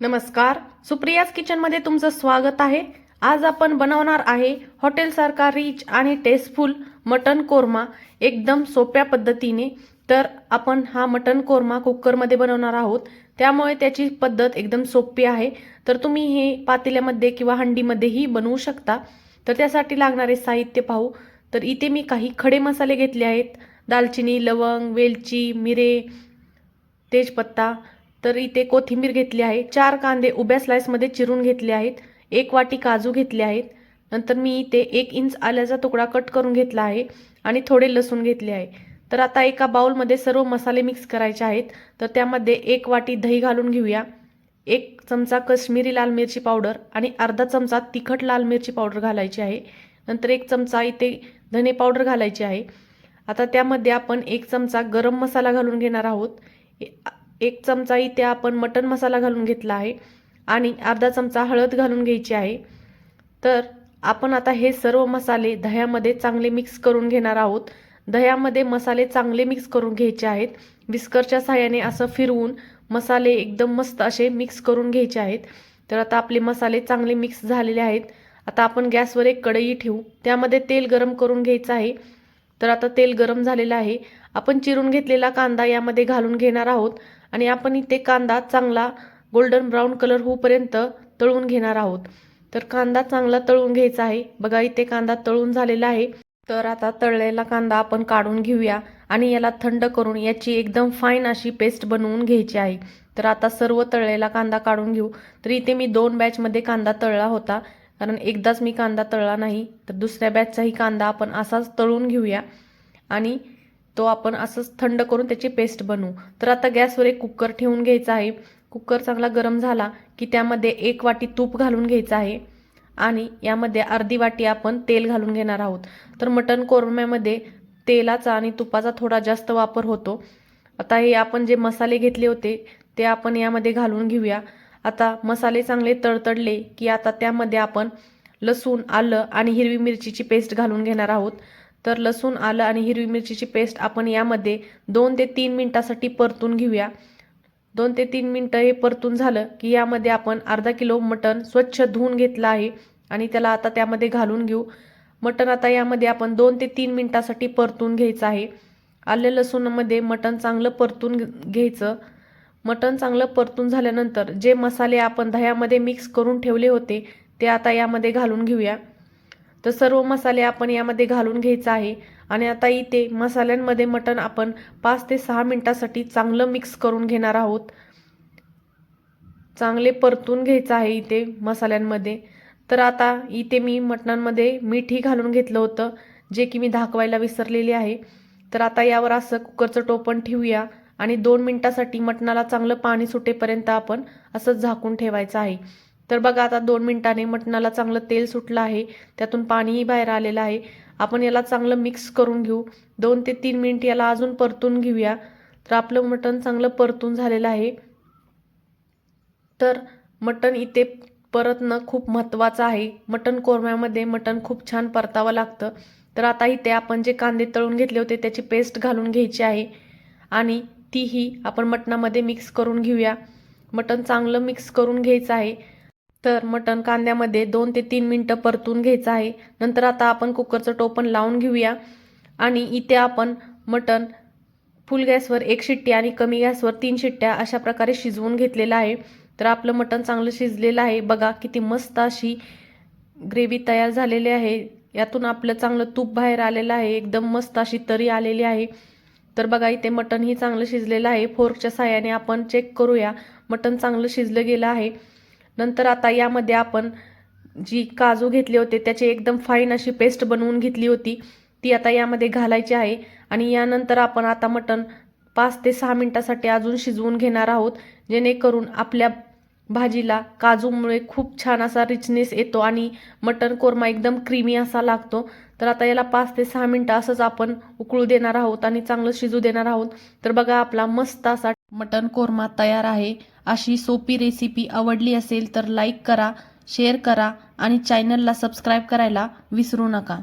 नमस्कार, सुप्रियाज किचनमध्ये तुमचं स्वागत आहे। आज आपण बनवणार आहे हॉटेलसारखा रिच आणि टेस्टफुल मटन कोरमा एकदम सोप्या पद्धतीने। तर आपण हा मटन कोरमा कुकरमध्ये बनवणार आहोत, त्यामुळे त्याची पद्धत एकदम सोपी आहे। तर तुम्ही हे पातेल्यामध्ये किंवा हंडीमध्येही बनवू शकता। तर त्यासाठी लागणारे साहित्य पाहू। तर इथे मी काही खडे मसाले घेतले आहेत, दालचिनी, लवंग, वेलची, मिरे, तेजपत्ता। तर इथे कोथिंबीर घेतली आहे, 4 कांदे उभ्या स्लाइसमध्ये चिरून घेतले आहेत, 1 वाटी काजू घेतले आहेत। नंतर मी इथे 1 इंच आल्याचा तुकडा कट करून घेतला आहे आणि थोडे लसूण घेतले आहे। तर आता एका बाउलमध्ये सर्व मसाले मिक्स करायचे आहेत। तर त्यामध्ये 1 वाटी दही घालून घेऊया, 1 चमचा काश्मीरी लाल मिरची पावडर आणि अर्धा चमचा तिखट लाल मिरची पावडर घालायची आहे। नंतर 1 चमचा इथे धने पावडर घालायची आहे। आता त्यामध्ये आपण 1 चमचा गरम मसाला घालून घेणार आहोत, 1 चमचा इथे आपण मटन मसाला घालून घेतला आहे आणि अर्धा चमचा हळद घालून घ्यायची आहे। तर आपण आता हे सर्व मसाले दह्यामध्ये चांगले मिक्स करून घेणार आहोत। दह्यामध्ये मसाले चांगले मिक्स करून घ्यायचे आहेत। विस्करच्या सहाय्याने असं फिरवून मसाले एकदम मस्त असे मिक्स करून घ्यायचे आहेत। तर आता आपले मसाले चांगले मिक्स झालेले आहेत। आता आपण गॅसवर एक कढई ठेवू, त्यामध्ये तेल गरम करून घ्यायचं आहे। तर आता तेल गरम झालेलं आहे, आपण चिरून घेतलेला कांदा यामध्ये घालून घेणार आहोत आणि आपण इथे कांदा चांगला गोल्डन ब्राउन कलर होईपर्यंत तळून घेणार आहोत। तर कांदा चांगला तळून घ्यायचा आहे। बघा इथे कांदा तळून झालेला आहे। तर आता तळलेला कांदा आपण काढून घेऊया आणि याला थंड करून याची एकदम फाईन अशी पेस्ट बनवून घ्यायची आहे। तर आता सर्व तळलेला कांदा काढून घेऊ। तर इथे मी 2 बॅचमध्ये कांदा तळला होता, कारण एकदाच मी कांदा तळला नाही। तर दुसऱ्या बॅचचाही कांदा आपण असाच तळून घेऊया आणि तो आपण असंच थंड करून त्याची पेस्ट बनवू। तर आता गॅसवर एक कुकर ठेवून घ्यायचा आहे। कुकर चांगला गरम झाला की त्यामध्ये 1 वाटी तूप घालून घ्यायचं आहे आणि यामध्ये अर्धी वाटी आपण तेल घालून घेणार आहोत। तर मटन कोरम्यामध्ये तेलाचा आणि तुपाचा थोडा जास्त वापर होतो। आता हे आपण जे मसाले घेतले होते ते आपण यामध्ये घालून घेऊया। आता मसाले चांगले तडतडले की आता त्यामध्ये आपण लसूण, आलं आणि हिरवी मिरचीची पेस्ट घालून घेणार आहोत। तर लसूण, आलं आणि हिरवी मिरचीची पेस्ट आपण यामध्ये 2 ते 3 मिनिटांसाठी परतून घेऊया। 2 ते 3 मिनिटं हे परतून झालं की यामध्ये आपण अर्धा किलो मटण स्वच्छ धुवून घेतलं आहे आणि त्याला आता त्यामध्ये घालून घेऊ। मटण आता यामध्ये आपण 2 ते 3 मिनिटांसाठी परतून घ्यायचं आहे। आले लसूणमध्ये मटण चांगलं परतून घ्यायचं। मटण चांगलं परतून झाल्यानंतर जे मसाले आपण दह्यामध्ये मिक्स करून ठेवले होते ते आता यामध्ये घालून घेऊया। तर सर्व मसाले आपण यामध्ये घालून घ्यायचा आहे आणि आता इथे मसाल्यांमध्ये मटण आपण 5 ते 6 मिनिटांसाठी चांगलं मिक्स करून घेणार आहोत। चांगले परतून घ्यायचं आहे इथे मसाल्यांमध्ये। तर आता इथे मी मटणांमध्ये मीठही घालून घेतलं होतं, जे की मी दाखवायला विसरलेले आहे। तर आता यावर असं कुकरचं टोपण ठेवूया आणि 2 मिनिटांसाठी मटणाला चांगलं पाणी सुटेपर्यंत आपण असंच झाकून ठेवायचं आहे। तर बघा आता 2 मिनिटांनी मटणाला चांगलं तेल सुटलं आहे, त्यातून पाणीही बाहेर आलेलं आहे। आपण याला चांगलं मिक्स करून घेऊ, 2 ते 3 मिनिट याला अजून परतून घेऊया। तर आपलं मटण चांगलं परतून झालेलं आहे। तर मटण इथे परतणं खूप महत्त्वाचं आहे। मटण कोरम्यामध्ये मटण खूप छान परतावं लागतं। तर आता इथे आपण जे कांदे तळून घेतले होते त्याची पेस्ट घालून घ्यायची आहे आणि तीही आपण मटणामध्ये मिक्स करून घेऊया। मटण चांगलं मिक्स करून घ्यायचं आहे। तर मटण कांद्यामध्ये 2 ते 3 मिनिटं परतून घ्यायचं आहे। नंतर आता आपण कुकरचं टोपण लावून घेऊया आणि इथे आपण मटण फुल गॅसवर 1 शिट्टी आणि कमी गॅसवर 3 शिट्ट्या अशा प्रकारे शिजवून घेतलेलं आहे। तर आपलं मटण चांगलं शिजलेलं आहे। बघा किती मस्त अशी ग्रेव्ही तयार झालेली आहे। यातून आपलं चांगलं तूप बाहेर आलेलं आहे, एकदम मस्त अशी तरी आलेली आहे। तर बघा इथे मटणही चांगलं शिजलेलं आहे। फोर्कच्या साहाय्याने आपण चेक करूया, मटण चांगलं शिजलं गेलं आहे। नंतर आता यामध्ये आपण जी काजू घेतले होते त्याची एकदम फाईन अशी पेस्ट बनवून घेतली होती, ती आता यामध्ये घालायची आहे आणि यानंतर आपण आता मटण 5 ते 6 मिनिटांसाठी अजून शिजवून घेणार आहोत, जेणेकरून आपल्या भाजीला काजूमुळे खूप छान असा रिचनेस येतो आणि मटण कोरमा एकदम क्रीमी असा लागतो। तर आता याला 5 ते 6 मिनिटं असंच आपण उकळू देणार आहोत आणि चांगलं शिजू देणार आहोत। तर बघा आपला मस्त असा मटण कोरमा तयार आहे। अशी सोपी रेसिपी आवडली असेल तर लाईक करा, शेअर करा आणि चॅनलला सबस्क्राईब करायला विसरू नका।